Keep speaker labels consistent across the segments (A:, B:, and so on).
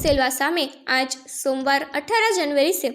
A: सेलवासा में आज सोमवार 18 जनवरी से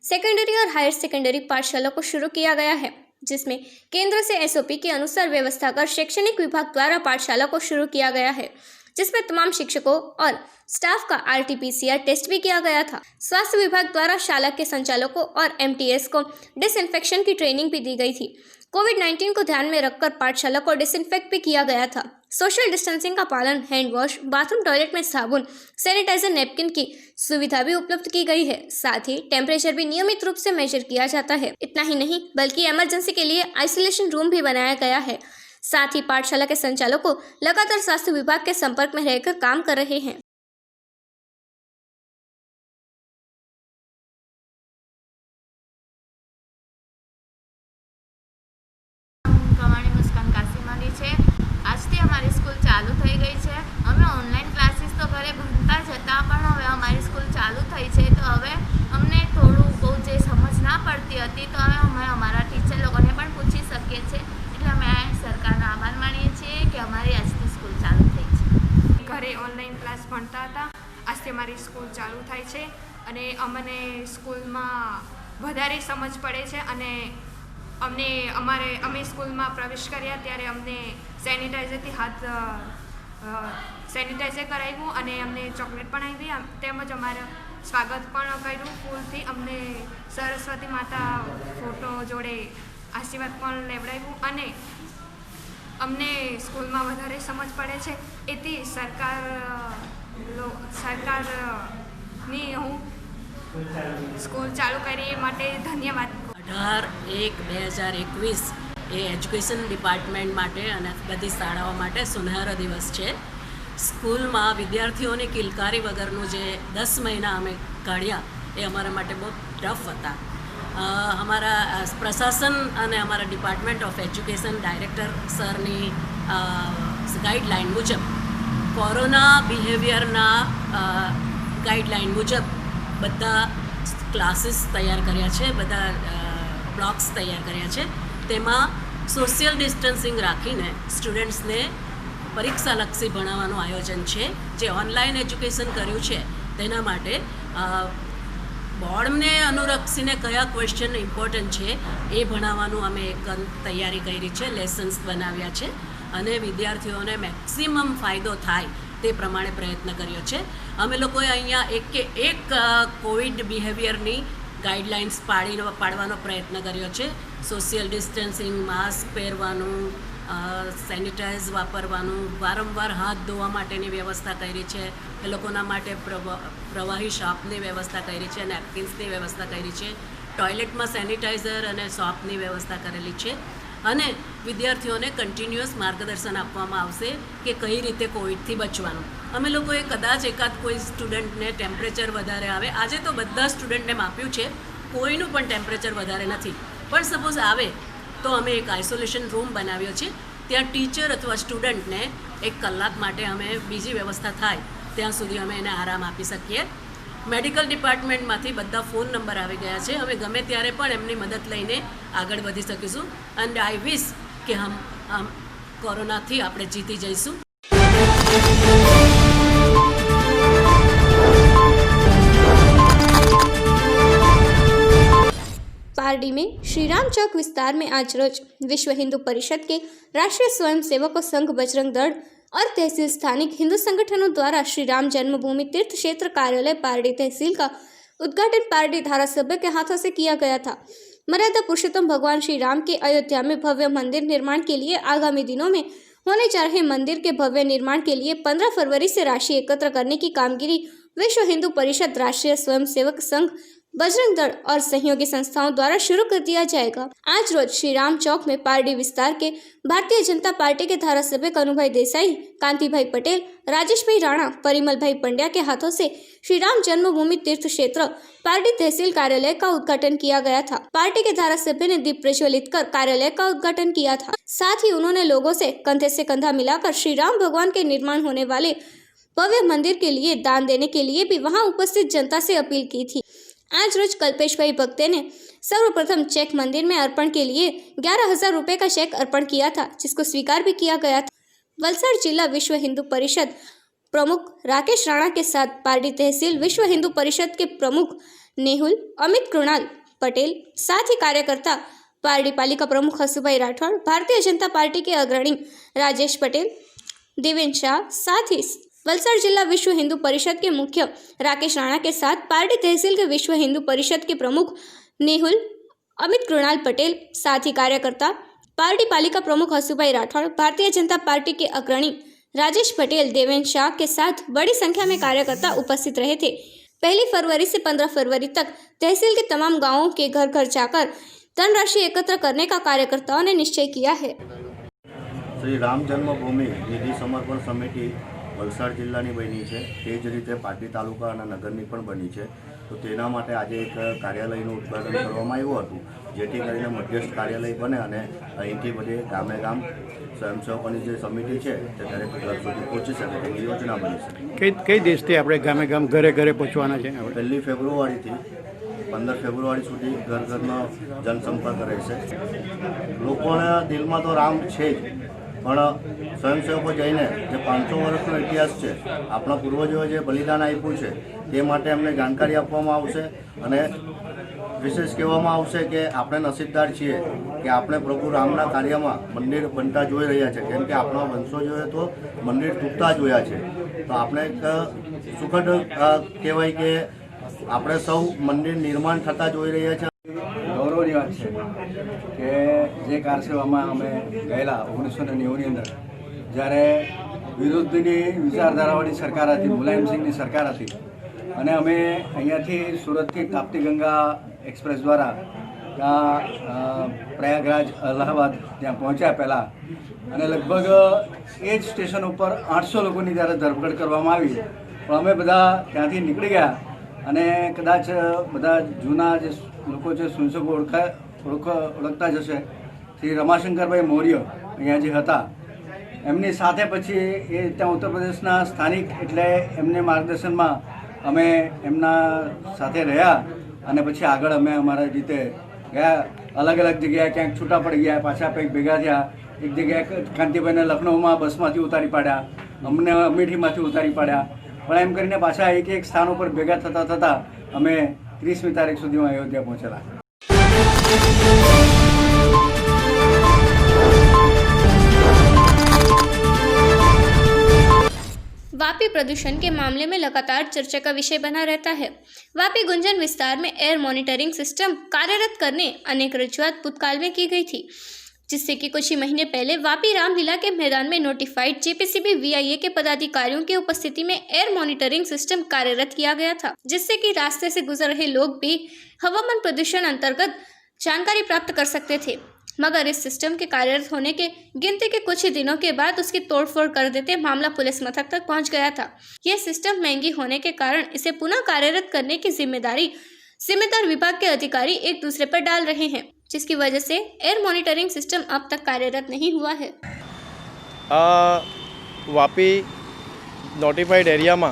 A: सेकेंडरी और हायर सेकेंडरी पाठशाला को शुरू किया गया है, जिसमें केंद्र से एसओपी के अनुसार व्यवस्था कर शैक्षणिक विभाग द्वारा पाठशाला को शुरू किया गया है, जिसमें तमाम शिक्षकों और स्टाफ का आरटी-पीसीआर टेस्ट भी किया गया था। स्वास्थ्य विभाग द्वारा शाला के संचालकों और एमटीएस को डिसइंफेक्शन की ट्रेनिंग भी दी गई थी। कोविड-19 को ध्यान में रखकर पाठशाला को डिसइंफेक्ट भी किया गया था। सोशल डिस्टेंसिंग का पालन, हैंड वॉश, बाथरूम टॉयलेट में साबुन, सैनिटाइजर, नैपकिन की सुविधा भी उपलब्ध की गई है। साथ ही टेम्परेचर भी नियमित रूप से मेजर किया जाता है। इतना ही नहीं बल्कि इमरजेंसी के लिए आइसोलेशन रूम भी बनाया गया है। साथ ही पाठशाला के संचालकों लगातार स्वास्थ्य विभाग के संपर्क में रहकर काम कर रहे हैं।
B: આજથી અમારી સ્કૂલ ચાલુ થઈ ગઈ છે। અમે ઓનલાઈન ક્લાસીસ તો ઘરે ભણતા જ હતા, પણ હવે અમારી સ્કૂલ ચાલુ થઈ છે તો હવે અમને થોડું બહુ જે સમજ ના પડતી હતી તો હવે અમે અમારા ટીચર લોકોને પણ પૂછી શકીએ છીએ। એટલે અમે સરકારનો આભાર માનીએ છીએ કે અમારી આજથી સ્કૂલ ચાલુ થઈ છે।
C: ઘરે ઓનલાઈન ક્લાસ ભણતા હતા, આજથી અમારી સ્કૂલ ચાલુ થાય છે અને અમને સ્કૂલમાં વધારે સમજ પડે છે અને અમે સ્કૂલમાં પ્રવેશ કર્યા ત્યારે અમને સેનિટાઈઝરથી સેનિટાઈઝર કરાવ્યું અને અમને ચોકલેટ પણ આપી, તેમજ અમારું સ્વાગત પણ કર્યું ફૂલથી। અમને સરસ્વતી માતા ફોટો જોડે આશીર્વાદ પણ લેવડાવ્યું અને અમને સ્કૂલમાં વધારે સમજ પડે છે। એથી સરકારની હું સ્કૂલ ચાલુ કરી એ માટે ધન્યવાદ।
D: 18/1/2021 એ એજ્યુકેશન ડિપાર્ટમેન્ટ માટે અને બધી શાળાઓ માટે સુનહેરો દિવસ છે। સ્કૂલમાં વિદ્યાર્થીઓની કિલકારી વગરનું જે 10 મહિના અમે કાઢ્યા એ અમારા માટે બહુ ટફ હતા। અમારા પ્રશાસન અને અમારા ડિપાર્ટમેન્ટ ઓફ એજ્યુકેશન ડાયરેક્ટર સરની ગાઈડલાઇન મુજબ કોરોના બિહેવિયરના ગાઈડલાઇન મુજબ બધા ક્લાસીસ તૈયાર કર્યા છે, બધા બ્લોક્સ તૈયાર કર્યા છે। તેમાં સોશિયલ ડિસ્ટન્સિંગ રાખીને સ્ટુડન્ટ્સને પરીક્ષાલક્ષી ભણાવવાનું આયોજન છે। જે ઓનલાઈન એજ્યુકેશન કર્યું છે તેના માટે બોર્ડને અનુલક્ષીને કયા ક્વેશ્ચન ઇમ્પોર્ટન્ટ છે એ ભણાવવાનું અમે એક તૈયારી કરી છે, લેસન્સ બનાવ્યા છે અને વિદ્યાર્થીઓને મેક્સિમમ ફાયદો થાય તે પ્રમાણે પ્રયત્ન કર્યો છે। અમે લોકોએ અહીંયા એક કોવિડ બિહેવિયરની ગાઈડલાઇન્સ પાડવાનો પ્રયત્ન કર્યો છે। સોશિયલ ડિસ્ટન્સિંગ, માસ્ક પહેરવાનું, સેનિટાઈઝ વાપરવાનું, વારંવાર હાથ ધોવા માટેની વ્યવસ્થા કરી છે। એ લોકોના માટે પ્રવાહી શોપની વ્યવસ્થા કરી છે, નેપકિન્સની વ્યવસ્થા કરી છે, ટોયલેટમાં સેનિટાઈઝર અને શોપની વ્યવસ્થા કરેલી છે અને વિદ્યાર્થીઓને કન્ટિન્યુઅસ માર્ગદર્શન આપવામાં આવશે કે કઈ રીતે કોવિડથી બચવાનું। અમે લોકોએ કદાચ એકાદ કોઈ સ્ટુડન્ટને ટેમ્પરેચર વધારે આવે, આજે તો બધા સ્ટુડન્ટને માપ્યું છે, કોઈનું પણ ટેમ્પરેચર વધારે નથી, પણ સપોઝ આવે તો અમે એક આઇસોલેશન રૂમ બનાવ્યો છે। ત્યાં ટીચર અથવા સ્ટુડન્ટને 1 કલાક માટે અમે બીજી વ્યવસ્થા થાય ત્યાં સુધી અમે એને આરામ આપી શકીએ। મેડિકલ ડિપાર્ટમેન્ટમાંથી બધા ફોન નંબર આવી ગયા છે, અમે ગમે ત્યારે પણ એમની મદદ લઈને આગળ વધી શકીશું એન્ડ આઈ વિશ કે હમ કોરોનાથી આપણે જીતી જઈશું।
A: पारडी में श्री राम चौक विस्तार में आज रोज विश्व हिंदू परिषद के राष्ट्रीय स्वयंसेवकों संघ बजरंग दल और तहसील स्थानिक हिंदू संगठनों द्वारा श्री राम जन्मभूमि तीर्थ क्षेत्र कार्यालय पारडी तहसील का उद्घाटन पारडी धारासभ्य के हाथों से किया गया था। मर्यादा पुरुषोत्तम भगवान श्री राम के अयोध्या में भव्य मंदिर निर्माण के लिए आगामी दिनों में होने जा रहे मंदिर के भव्य निर्माण के लिए 15 फरवरी से राशि एकत्र करने की कामगिरी विश्व हिंदू परिषद, राष्ट्रीय स्वयंसेवक संघ, बजरंग दल और सहयोगी संस्थाओं द्वारा शुरू कर दिया जाएगा। आज रोज श्री राम चौक में पारडी विस्तार के भारतीय जनता पार्टी के धारासभ्य कनुभाई देसाई, कांति भाई पटेल, राजेश भाई राणा, परिमल भाई पंड्या के हाथों से श्री राम जन्मभूमि तीर्थ क्षेत्र पारडी तहसील कार्यालय का उद्घाटन किया गया था। पार्टी के धारासभ्य ने दीप प्रज्वलित कर कार्यालय का उद्घाटन किया था। साथ ही उन्होंने लोगों से कंधे से कंधा मिलाकर श्री राम भगवान के निर्माण होने वाले भव्य मंदिर के लिए दान देने के लिए भी वहां उपस्थित जनता से अपील की थी। आज रोज कल्पेश भाई भक्ते ने सर्वप्रथम चेक मंदिर में अर्पण के लिए 11,000 रुपए का चेक अर्पण किया था, जिसको स्वीकार भी किया गया था। वलसाड़ जिला विश्व हिंदू परिषद प्रमुख राकेश राणा के साथ पार्टी तहसील विश्व हिंदू परिषद के प्रमुख नेहुल अमित कृणाल पटेल, साथ ही कार्यकर्ता पारडी पालिका प्रमुख हसुभाई राठौड़, भारतीय जनता पार्टी के अग्रणी राजेश पटेल, देवेन शाह, साथ ही वलसाड़ जिला विश्व हिंदू परिषद के मुख्य राकेश राणा के साथ पार्टी तहसील के विश्व हिंदू परिषद के प्रमुख नेहुल अमित कृणाल पटेल, साथ ही कार्यकर्ता पार्टी पालिका प्रमुख हसुभाई राठौड़, भारतीय जनता पार्टी के अग्रणी राजेश पटेल, देवेन शाह के साथ बड़ी संख्या में कार्यकर्ता उपस्थित रहे थे। 1 फरवरी से 15 फरवरी तक तहसील के तमाम गांवों के घर घर जाकर धनराशि एकत्र करने का कार्यकर्ताओं ने निश्चय किया है।
E: श्री राम जन्मभूमि निधि समर्पण समिति वलसाड जिल्लाની બની છે, તે જ રીતે પાટડી તાલુકા અને નગરની પણ બની છે। તો તેના માટે આજે એક કાર્યાલયનું ઉદ્ઘાટન કરવામાં આવ્યું હતું, જેથી કરીને મધ્યસ્થ કાર્યાલય બને અને અહીંથી બધે ગામે ગામ સ્વયંસેવકોની જે સમિતિ છે તે દરેક ઘર સુધી પહોંચી શકે તેની યોજના બની છે।
F: કઈ દેશથી આપણે ગામે ગામ ઘરે ઘરે પહોંચવાના છે?
E: 1 ફેબ્રુઆરીથી 15 ફેબ્રુઆરી સુધી ઘર ઘરનો જનસંપર્ક રહેશે। લોકોના દિલમાં તો રામ છે જ, પણ સ્વયંસેવકો જઈને જે 500 વર્ષનો ઇતિહાસ છે, આપણા પૂર્વજોએ જે બલિદાન આપ્યું છે તે માટે એમને જાણકારી આપવામાં આવશે અને વિશેષ કહેવામાં આવશે કે આપણે નસીબદાર છીએ કે આપણે પ્રભુ રામના કાર્યમાં મંદિર બનતા જોઈ રહ્યા છે, કેમ કે આપણા વંશજોએ તો મંદિર તૂટતા જોયા છે। તો આપણે એક સુખદ કહેવાય કે આપણે સૌ મંદિર નિર્માણ થતા જોઈ રહ્યા છે।
G: ગૌરવની વાત છે કે જે કારસેવામાં અમે ગયેલા 1990ની અંદર, જ્યારે વિરુદ્ધની વિચારધારાવાળી સરકાર હતી, મુલાયમસિંહની સરકાર હતી, અને અમે અહીંયાથી સુરતથી તાપ્તી ગંગા એક્સપ્રેસ દ્વારા ત્યાં પ્રયાગરાજ અલ્હાબાદ ત્યાં પહોંચ્યા પહેલાં, અને લગભગ એ જ સ્ટેશન ઉપર 800 લોકોની જ્યારે ધરપકડ કરવામાં આવી, પણ અમે બધા ત્યાંથી નીકળી ગયા અને કદાચ બધા જૂના જે લોકો છે સ્વયંસેવકો ઓળખતા જ હશે, શ્રી રમાશંકરભાઈ મૌર્ય અહીંયા જે હતા, એમની સાથે પછી એ ત્યાં ઉત્તર પ્રદેશના સ્થાનિક એટલે એમને માર્ગદર્શનમાં અમે એમના સાથે રહ્યા અને પછી આગળ અમે અમારા રીતે ગયા। અલગ અલગ જગ્યાએ ક્યાંક છૂટા પડી ગયા, પાછા કંઈક ભેગા થયા। એક જગ્યાએ કાંતિભાઈને લખનૌમાં બસમાંથી ઉતારી પાડ્યા, અમને અમેઠીમાંથી ઉતારી પાડ્યા, પણ એમ કરીને પાછા એક સ્થાન ઉપર ભેગા થતાં થતાં અમે 30મી તારીખ સુધીમાં અયોધ્યા પહોંચેલા।
A: वापी प्रदूषण के मामले में लगातार चर्चा का विषय बना रहता है। वापी गुंजन विस्तार में एयर मॉनिटरिंग सिस्टम कार्यरत करने अनेक रजूआत भूतकाल में की गई थी, जिससे कि कुछ ही महीने पहले वापी रामलीला के मैदान में नोटिफाइड जेपीसीबी वीआईए के पदाधिकारियों की उपस्थिति में एयर मॉनिटरिंग सिस्टम कार्यरत किया गया था, जिससे कि रास्ते से गुजर रहे लोग भी हवामान प्रदूषण अंतर्गत जानकारी प्राप्त कर सकते थे। मगर इस सिस्टम के कार्यरत होने के गिनती के कुछ ही दिनों के बाद उसकी तोड़फोड़ कर देते मामला पुलिस मथक तक पहुंच गया था। यह सिस्टम महंगी होने के कारण इसे पुनः कार्यरत करने की जिम्मेदार विभाग के अधिकारी एक दूसरे पर डाल रहे हैं, जिसकी वजह से एयर मॉनिटरिंग सिस्टम अब तक कार्यरत नहीं हुआ है।
H: वापी नोटिफाइड एरिया में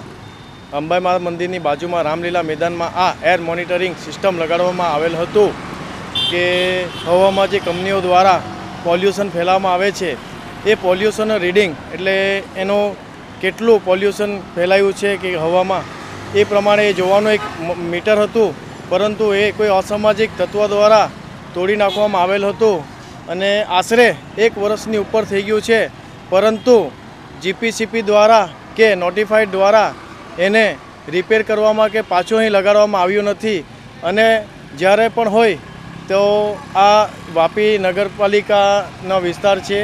H: अंबाई माता मंदिर की बाजू में रामलीला मैदान में आ एयर मॉनिटरिंग सिस्टम लगाड़वामां आवेल हतुं के हवामां जे कंपनीओ द्वारा पोल्यूशन फैलाववामां आवे छे ए पोल्यूशन रीडिंग एटले एनो केटलुं पोल्यूशन फैलायुं छे के हवामां ए प्रमाणे जोवानुं एक मीटर हतुं, परंतु ए कोई असामाजिक तत्व द्वारा तोड़ी नाखवामां आवेल हतुं अने आशरे 1 वर्षनी उपर थई गयुं छे, परंतु जीपीसीपी द्वारा के नोटिफाइड द्वारा एने रिपेर करवामां के पाछो અહીં લગાડવામાં આવ્યું નથી। અને જ્યારે પણ હોય तो आ वापी नगरपालिकाનો विस्तार है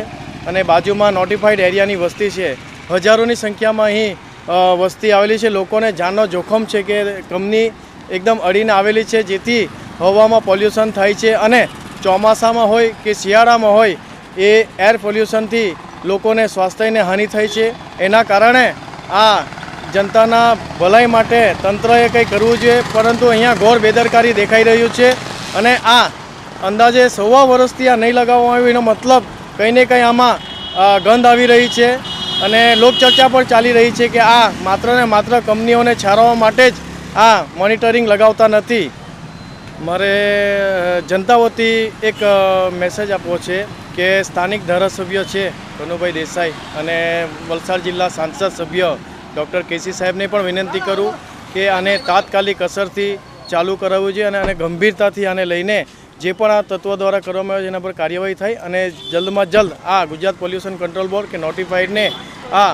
H: અને બાજુમાં नोटिफाइड एरियानी वस्ती है। हजारों संख्या में अहीं वस्ती आवेली है। लोकोने जाननो जोखम है कि कंपनी एकदम अड़ीने आवेली है, जेथी हवामां पोल्यूशन थाय छे अने ચોમાસામાં હોય કે શિયાળામાં હોય એ એર પોલ્યુશનથી લોકોને સ્વાસ્થ્યને હાનિ થાય છે। એના કારણે આ જનતાના ભલાઈ માટે તંત્રએ કંઈ કરવું જોઈએ, પરંતુ અહીંયા ઘોર બેદરકારી દેખાઈ રહ્યું છે અને આ અંદાજે 1.25 વર્ષથી આ નહીં લગાવવામાં આવ્યું એનો મતલબ કંઈ ને કંઈ આમાં ગંધ આવી રહી છે અને લોકચર્ચા પણ ચાલી રહી છે કે આ માત્ર ને માત્ર કંપનીઓને છારવા માટે જ આ મોનિટરિંગ લગાવતા નથી। મારે જનતા વતી એક મેસેજ આપવો છે કે સ્થાનિક ધારાસભ્ય છે કનુભાઈ દેસાઈ અને વલસાડ જિલ્લા સાંસદ સભ્ય ડૉક્ટર કેસી સાહેબને પણ વિનંતી કરું કે આને તાત્કાલિક અસરથી ચાલુ કરાવવું જોઈએ અને ગંભીરતાથી આને લઈને જે પણ આ તત્વો દ્વારા કરવામાં આવે છે એના પર કાર્યવાહી થાય અને જલ્દમાં જલ્દ આ ગુજરાત પોલ્યુશન કંટ્રોલ બોર્ડ કે નોટિફાઈડને આ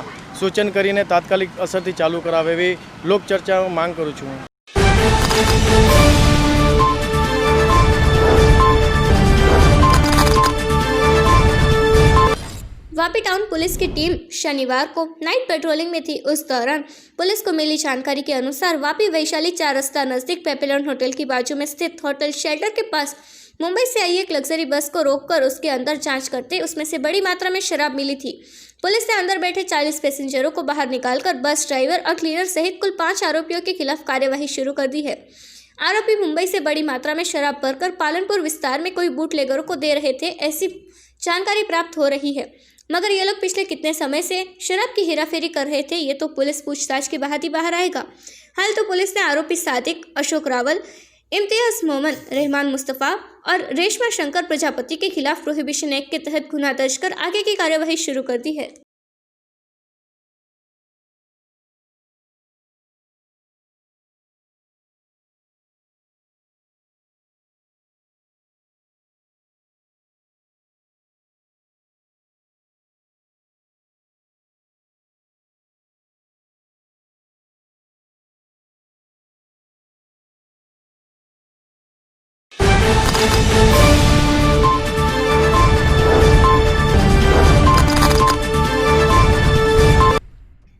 H: સૂચન કરીને તાત્કાલિક અસરથી ચાલુ કરાવે એવી લોકચર્ચામાં માંગ કરું છું.
A: वापी टाउन पुलिस की टीम शनिवार को नाइट पेट्रोलिंग में थी। उस दौरान पुलिस को मिली जानकारी के अनुसार वापी वैशाली 4 रास्ता नजदीक पेपिलॉन होटल की बाजू में स्थित होटल शेल्टर के पास मुंबई से आई एक लग्जरी बस को रोककर उसके अंदर जांच करते उसमें से बड़ी मात्रा में शराब मिली थी। पुलिस ने अंदर बैठे 40 पैसेंजरों को बाहर निकालकर बस ड्राइवर और क्लीनर सहित कुल 5 आरोपियों के खिलाफ कार्यवाही शुरू कर दी है। आरोपी मुंबई से बड़ी मात्रा में शराब भरकर पालनपुर विस्तार में कोई बूटलेगरों को दे रहे थे, ऐसी जानकारी प्राप्त हो रही है। मगर ये लोग पिछले कितने समय से शराब की हेराफेरी कर रहे थे ये तो पुलिस पूछताछ के बाद ही बाहर आएगा। हाल तो पुलिस ने आरोपी सादिक, अशोक रावल, इम्तियाज मोहम्मद, रहमान मुस्तफ़ा और रेशमा शंकर प्रजापति के खिलाफ प्रोहिबिशन एक्ट के तहत गुनाह दर्ज कर आगे की कार्यवाही शुरू कर दी है।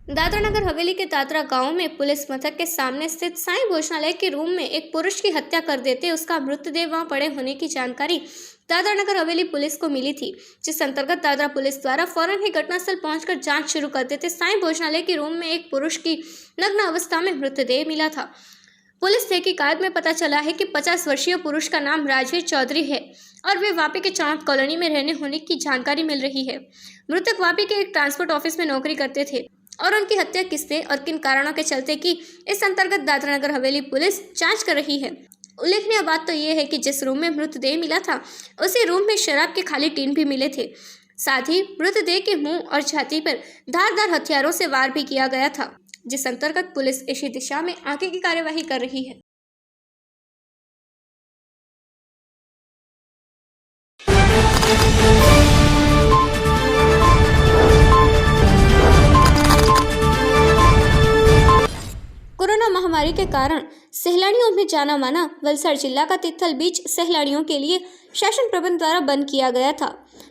A: दादरा नगर हवेली के दादरा गांव में पुलिस मथक के सामने स्थित साईं भोजनालय के रूम में एक पुरुष की हत्या कर देते उसका मृतदेह वहां पड़े होने की जानकारी दादरा नगर हवेली पुलिस को मिली थी, जिस अंतर्गत दादरा पुलिस द्वारा फौरन ही घटनास्थल पहुंचकर जांच शुरू कर देते साईं भोजनालय के रूम में एक पुरुष की नग्न अवस्था में मृतदेह मिला था। पुलिस तहकीकात में पता चला है कि 50 वर्षीय पुरुष का नाम राजवीर चौधरी है और वे वापी के चांद कॉलोनी में रहने होने की जानकारी मिल रही है। मृतक वापी के एक ट्रांसपोर्ट ऑफिस में नौकरी करते थे और उनकी हत्या किससे और किन कारणों के चलते की इस अंतर्गत दादरा नगर हवेली पुलिस जांच कर रही है। उल्लेखनीय बात तो ये है कि जिस रूम में मृतदेह मिला था उसी रूम में शराब के खाली टीन भी मिले थे। साथ ही मृतदेह के मुंह और छाती पर धारदार हथियारों से वार भी किया गया था, जिस अंतर्गत पुलिस इसी दिशा में आगे की कार्यवाही कर रही है। कोरोना महामारी के कारण सैलानियों में जाना माना वलसाड़ जिला का तिथल बीच सैलानियों के लिए शासन प्रबंध द्वारा बंद किया गया था,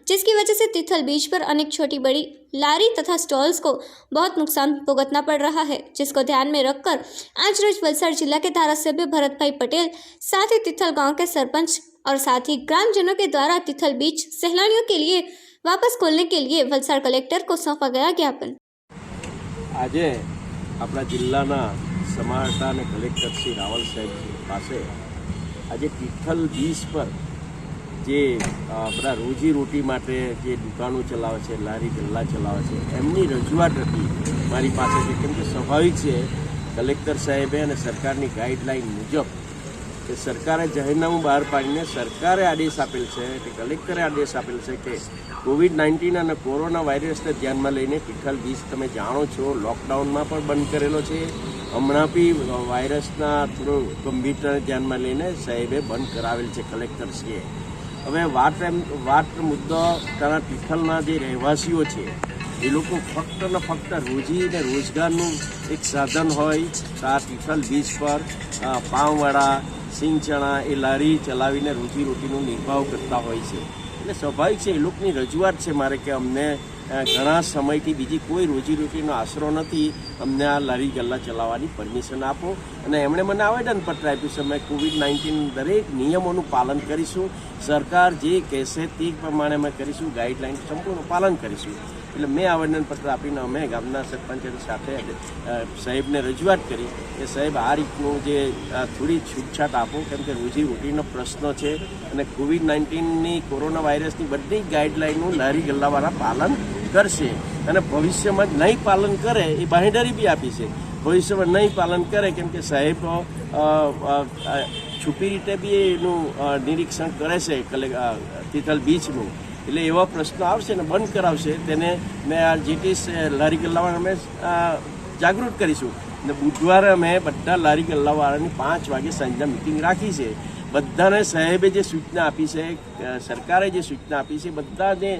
A: जिसकी वजह से तिथल बीच पर अनेक छोटी बड़ी लारी तथा स्टॉल्स को बहुत नुकसान भुगतना पड़ रहा है, जिसको ध्यान में रखकर आज रोज वलसाड़ जिला के धारासभ्य भरत भाई पटेल, साथ ही तिथल गांव के सरपंच और साथ ही ग्रामजनों के द्वारा तिथल बीच सैलानियों के लिए वापस खोलने के लिए वलसाड़ कलेक्टर को सौंपा गया ज्ञापन।
I: आज अपना जिल्लाना समाहर्ता અને કલેક્ટર શ્રી રાવલ સાહેબ પાસે આજે તિથલ બીચ પર જે આપણા રોજીરોટી માટે જે દુકાનો ચલાવે છે, લારી ગલ્લા ચલાવે છે, એમની રજૂઆત હતી મારી પાસે છે। કેમ કે સ્વાભાવિક છે કલેક્ટર સાહેબે અને સરકારની ગાઈડલાઈન મુજબ કે સરકારે જાહેરનામું બહાર પાડીને સરકારે આદેશ આપેલ છે કે કલેક્ટરે આદેશ આપેલ છે કે કોવિડ-19 અને કોરોના વાયરસને ધ્યાનમાં લઈને તિથલ બીચ તમે જાણો છો લોકડાઉનમાં પણ બંધ કરેલો છે। હમણાં બી વાયરસના થોડો ગંભીરતાને ધ્યાનમાં લઈને સાહેબે બંધ કરાવેલ છે કલેક્ટરશ્રીએ। હવે વાત મુદ્દો તારા તિથલના જે રહેવાસીઓ છે એ લોકો ફક્ત ને ફક્ત રોજી ને રોજગારનું એક સાધન હોય તો આ તિથલ બીચ પર પાવવડા, સિંગ ચણા એ લારી ચલાવીને રોજીરોટીનો નિર્વાહ કરતા હોય છે। એટલે સ્વાભાવિક છે એ લોકોની રજૂઆત છે મારે કે અમને ઘણા સમયથી બીજી કોઈ રોજીરોટીનો આશરો નથી, અમને આ લારી ગલ્લા ચલાવવાની પરમિશન આપો। અને એમણે મને આવેદનપત્ર આપ્યું છે અમે કોવિડ-19 દરેક નિયમોનું પાલન કરીશું, સરકાર જે કહેશે તે પ્રમાણે અમે કરીશું, ગાઈડલાઇન સંપૂર્ણ પાલન કરીશું। એટલે મેં આવેદનપત્ર આપીને અમે ગામના સરપંચની સાથે સાહેબને રજૂઆત કરી કે સાહેબ આ રીતનું જે થોડી છૂટછાટ આપો, કેમ કે રોજીરોટીનો પ્રશ્ન છે અને કોવિડ-19ની કોરોના વાયરસની બધી ગાઈડલાઇનનું લારી ગલ્લાવાળા પાલન કરશે અને ભવિષ્યમાં નહીં પાલન કરે એ બાંહેધરી બી આપી છે। ભવિષ્યમાં નહીં પાલન કરે કેમ કે સાહેબ છુપી રીતે બી એનું નિરીક્ષણ કરે છે તિથલ બીચનું। એટલે એવા પ્રશ્નો આવશે ને બંધ કરાવશે તેને મેં આ જેટી લારી ગલ્લાવાળા અમે જાગૃત કરીશું. અને બુધવારે અમે બધા લારી ગલ્લાવાળાની 5 વાગે સાંજના મિટિંગ રાખી છે. બધાને સાહેબે જે સૂચના આપી છે, સરકારે જે સૂચના આપી છે, બધાને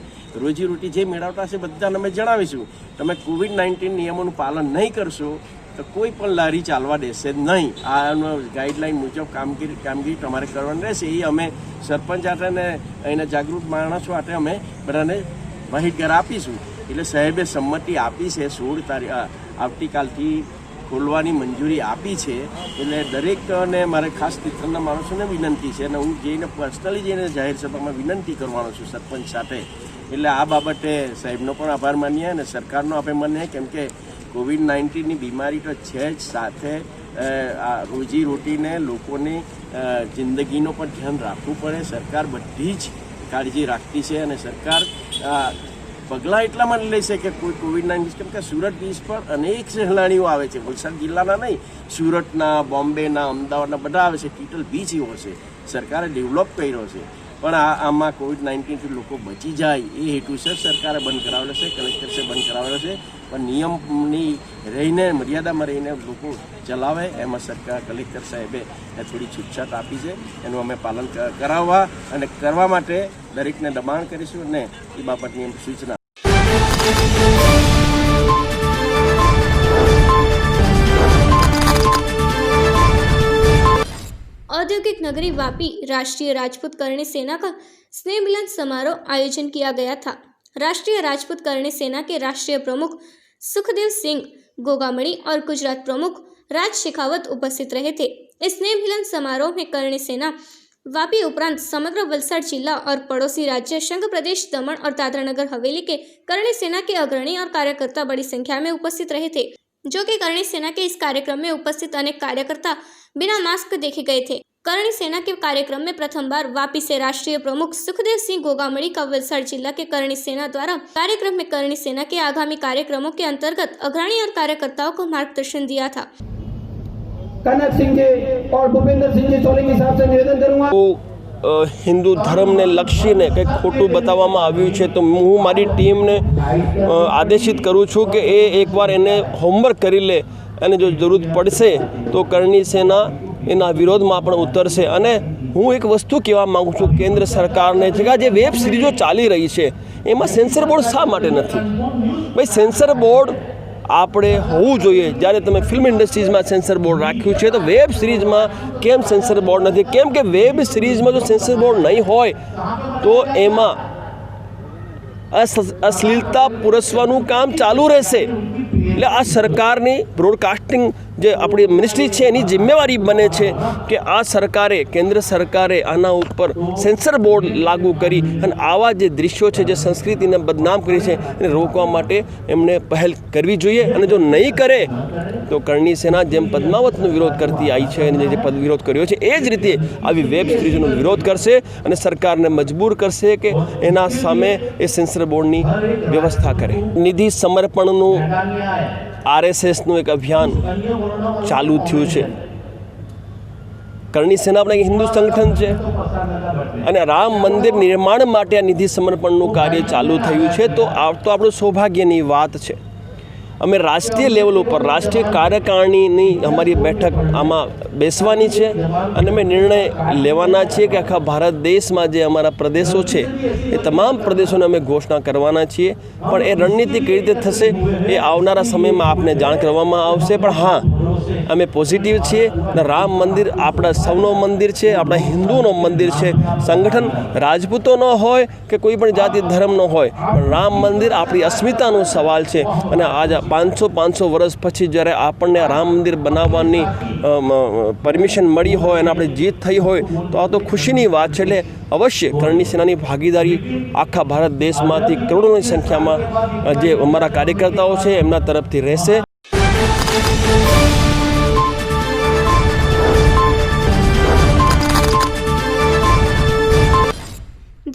I: રોજીરોટી જે મેળવતા છે બધાને અમે જણાવીશું. તમે કોવિડ-19 નિયમોનું પાલન નહીં કરશો તો કોઈ પણ લારી ચાલવા દેશે નહીં. આ ગાઈડલાઇન મુજબ કામગીરી તમારે કરવાની રહેશે. એ અમે સરપંચ હાથે અને અહીંના જાગૃત માણસો હાથે અમે બધાને માહિતગાર આપીશું. એટલે સાહેબે સંમતિ આપી છે, 16 તારીખ આવતીકાલથી ખોલવાની મંજૂરી આપી છે. એટલે દરેકને મારે ખાસ તીર્થના માણસોને વિનંતી છે અને હું જઈને પર્સનલી જઈને જાહેર સભામાં વિનંતી કરવાનો છું સરપંચ સાથે. એટલે આ બાબતે સાહેબનો પણ આભાર માનીએ અને સરકારનો આપણે માનીએ, કેમ કે કોવિડ-19ની બીમારી તો છે જ, સાથે આ રોજીરોટીને લોકોની જિંદગીનો પણ ધ્યાન રાખવું પડે. સરકાર બધી જ કાળજી રાખતી છે અને સરકાર પગલાં એટલામાં લે છે કે કોઈ કોવિડ-19, કેમ કે સુરત બીચ પર અનેક સહેલાણીઓ આવે છે, વલસાડ જિલ્લાના નહીં, સુરતના, બોમ્બેના, અમદાવાદના બધા આવે છે. ટીટલ બીચ એવો છે, સરકારે ડેવલપ કર્યો છે. પણ આમાં કોવિડ-19થી લોકો બચી જાય એ હેતુસર સરકારે બંધ કરાવેલો છે, કલેક્ટરસે બંધ કરાવેલો છે. પણ નિયમની રહીને, મર્યાદામાં રહીને લોકો ચલાવે એમાં સરકાર, કલેક્ટર સાહેબે થોડી છૂટછાટ આપી છે. એનું અમે પાલન કરાવવા અને કરવા માટે દરેકને દબાણ કરીશું અને એ બાબતની સૂચના.
A: औद्योगिक नगरी वापी राष्ट्रीय राजपूत करणी सेना का स्नेह मिलन समारोह आयोजन किया गया था। राष्ट्रीय राजपूत करणी सेना के राष्ट्रीय प्रमुख सुखदेव सिंह गोगामणी और गुजरात प्रमुख राज शेखावत उपस्थित रहे थे। इस स्नेह मिलन समारोह में करणी सेना वापी उपरांत समग्र वलसाड़ जिला और पड़ोसी राज्य संघ प्रदेश दमन और दादरा नगर हवेली के करणी सेना के अग्रणी और कार्यकर्ता बड़ी संख्या में उपस्थित रहे थे। जो कि करणी सेना के इस कार्यक्रम में उपस्थित अनेक कार्यकर्ता बिना मास्क देखे गए थे। करणी सेना के कार्यक्रम में प्रथम बार वापी से राष्ट्रीय प्रमुख सुखदेव सिंह गोगामणी का वलसाड़ जिला के करणी सेना द्वारा कार्यक्रम में करणी सेना के आगामी कार्यक्रमों के अंतर्गत अग्रणी और कार्यकर्ताओं को मार्गदर्शन दिया था।
J: कनक सिंह जी और भूपेंद्र सिंह जी सोलंकी साहब से निवेदन करूंगा।
I: હિન્દુ ધર્મને લક્ષીને કંઈક ખોટું બતાવવામાં આવ્યું છે તો હું મારી ટીમને આદેશિત કરું છું કે એ એકવાર એને હોમવર્ક કરી લે અને જો જરૂર પડશે તો કરણી સેના એના વિરોધમાં પણ ઉતરશે. અને હું એક વસ્તુ કહેવા માગું છું કેન્દ્ર સરકારને છે કે આ જે વેબ સિરીઝો ચાલી રહી છે એમાં સેન્સર બોર્ડ શા માટે નથી? ભાઈ સેન્સર બોર્ડ આપણે હોવું જોઈએ. જ્યારે તમે ફિલ્મ ઇન્ડસ્ટ્રીઝમાં સેન્સર બોર્ડ રાખ્યું છે તો વેબ સિરીઝમાં કેમ સેન્સર બોર્ડ નથી? કેમ કે વેબ સિરીઝમાં જો સેન્સર બોર્ડ નહીં હોય તો એમાં અશ્લીલતા પુરસવાનું કામ ચાલુ રહેશે. એટલે આ સરકારની બ્રોડકાસ્ટિંગ જે આપણી મિનિસ્ટ્રી છે એની જિમ્મેવારી બને છે કે આ સરકારે, કેન્દ્ર સરકારે આના ઉપર સેન્સર બોર્ડ લાગુ કરી અને આવા જે દૃશ્યો છે જે સંસ્કૃતિને બદનામ કરી છે એને રોકવા માટે એમને પહેલ કરવી જોઈએ. અને જો નહીં કરે તો કરણી સેના જેમ પદ્માવતનો વિરોધ કરતી આવી છે અને જે વિરોધ કર્યો છે એ જ રીતે આવી વેબ સિરીઝનો વિરોધ કરશે અને સરકારને મજબૂર કરશે કે એના સામે એ સેન્સર બોર્ડની વ્યવસ્થા કરે. નિધિ સમર્પણનું RSSનું એક અભિયાન ચાલુ થયું છે. કરણી સેના આપણે હિન્દુ સંગઠન છે અને રામ મંદિર નિર્માણ માટે આ નિધિ સમર્પણનું કાર્ય ચાલુ થયું છે. તો આપણું સૌભાગ્યની વાત છે. અમે રાષ્ટ્રીય લેવલ ઉપર રાષ્ટ્રીય કાર્યકારિણીની અમારી બેઠક આમાં બેસવાની છે અને અમે નિર્ણય લેવાના છીએ કે આખા ભારત દેશમાં જે અમારા પ્રદેશો છે એ તમામ પ્રદેશોને અમે ઘોષણા કરવાના છીએ. પણ એ રણનીતિ કઈ રીતે થશે એ આવનારા સમયમાં આપને જાણ કરવામાં આવશે. પણ હા, અમે પોઝિટિવ છીએ અને રામ મંદિર આપણા સૌનો મંદિર છે, આપણા હિન્દુઓનો મંદિર છે. સંગઠન રાજપૂતોનો હોય કે કોઈ પણ જાતિ ધર્મનો હોય, પણ રામ મંદિર આપણી અસ્મિતાનો સવાલ છે. અને આજ 500 વર્ષ પછી જ્યારે આપણને રામ મંદિર બનાવવાની પરમિશન મળી હોય અને આપણે જીત થઈ હોય તો આ તો ખુશીની વાત છે. એટલે અવશ્ય કરણી સેનાની ભાગીદારી આખા ભારત દેશમાંથી કરોડોની સંખ્યામાં જે અમારા કાર્યકર્તાઓ છે એમના તરફથી રહેશે.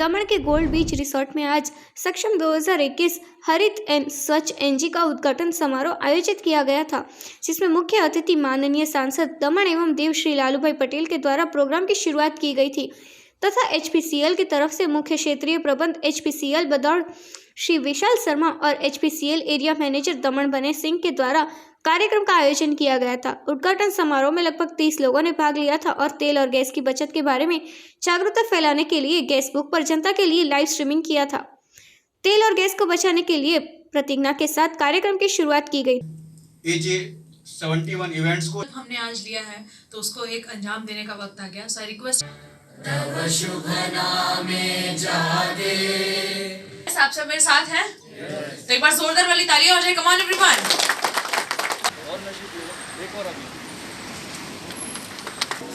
A: दमन के गोल्ड बीच रिसोर्ट में आज सक्षम 2021 हरित एवं स्वच्छ एनजी का उद्घाटन समारोह आयोजित किया गया था, जिसमें मुख्य अतिथि माननीय सांसद दमन एवं देव श्री लालूभाई पटेल के द्वारा प्रोग्राम की शुरुआत की गई थी तथा HPCL की तरफ से मुख्य क्षेत्रीय प्रबंध HPCL बदौर श्री विशाल शर्मा और HPCL एरिया मैनेजर दमन बने सिंह के द्वारा कार्यक्रम का आयोजन किया गया था। उद्घाटन समारोह में लगभग 30 लोगों ने भाग लिया था और तेल और गैस की बचत के बारे में जागरूकता फैलाने के लिए गैस बुक पर जनता के लिए लाइव स्ट्रीमिंग किया था। तेल और गैस को बचाने के लिए प्रतिज्ञा के साथ कार्यक्रम की शुरुआत की गई।
K: ये जे 71 इवेंट्स को
L: हमने आज लिया है तो उसको एक अंजाम देने का वक्त आ गया। सो आई रिक्वेस्ट आप सब मेरे साथ हैं तो एक बार जोरदार वाली तालियां हो जाए। Come on everyone.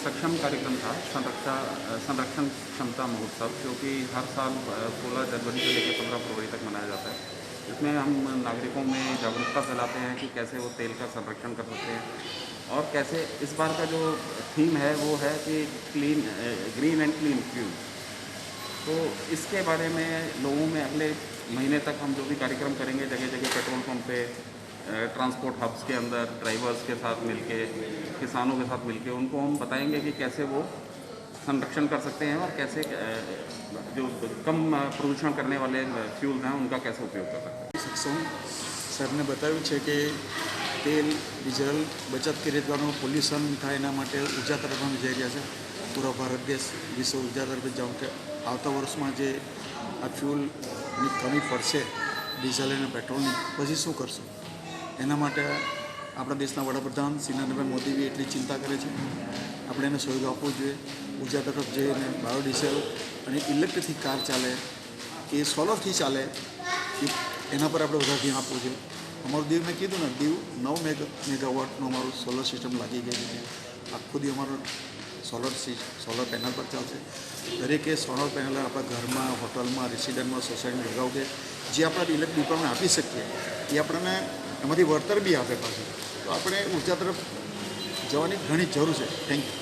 M: सक्षम कार्यक्रम था संरक्षण क्षमता महोत्सव, जो कि हर साल 16 जनवरी से लेकर 15 फरवरी तक मनाया जाता है। इसमें हम नागरिकों में जागरूकता फैलाते हैं कि कैसे वो तेल का संरक्षण कर सकते हैं और कैसे इस बार का जो थीम है वो है कि ग्रीन एंड क्लीन फ्यूल। तो इसके बारे में लोगों में अगले महीने तक हम जो भी कार्यक्रम करेंगे जगह जगह पेट्रोल पंप पे, ट्रांसपोर्ट हब्स के अंदर ड्राइवर्स के साथ मिलके, किसानों के साथ मिलके उनको हम बताएंगे कि कैसे वो संरक्षण कर सकते हैं और कैसे जो कम प्रदूषण करने वाले फ्यूल्स हैं उनका कैसे उपयोग कर सकते हैं।
N: સરને બતાવ્યું છે કે તેલ ડીઝલ બચત કરી દેવાનું પોલ્યુશન થાય એના માટે ઉર્જા તરફ અમે જઈ રહ્યા છે। પૂરા ભારત દેશ વિશ્વ ઉર્જા તરફ જાઉં કે આવતા વર્ષમાં જે આ ફ્યુલની કમી પડશે ડીઝલ અને પેટ્રોલની, પછી શું કરશું? એના માટે આપણા દેશના વડાપ્રધાન શ્રી નરેન્દ્રભાઈ મોદી બી એટલી ચિંતા કરે છે। આપણે એને સહયોગ આપવો જોઈએ। ઉર્જા તરફ જઈને બાયોડીઝલ અને ઇલેક્ટ્રિકથી કાર ચાલે કે સોલરથી ચાલે એના પર આપણે વધારે ધ્યાન આપવું જોઈએ। અમારું દીવ મેં કીધું ને, દીવ 9 મેગાવોટનું અમારું સોલર સિસ્ટમ લાગી ગયેલું છે। આખું દી અમારું સોલર પેનલ પર ચાલશે। દરેકે સોલર પેનલ આપણા ઘરમાં, હોટલમાં, રેસિડન્ટમાં, સોસાયટીમાં લગાવું કે જે આપણે ઇલેક્ટ્રિક ડિપાર્ટમેન્ટ આપી શકીએ એ આપણને એમાંથી વળતર બી આપે પાછું। તો આપણે ઉર્જા તરફ જવાની ઘણી જરૂર છે। Thank you.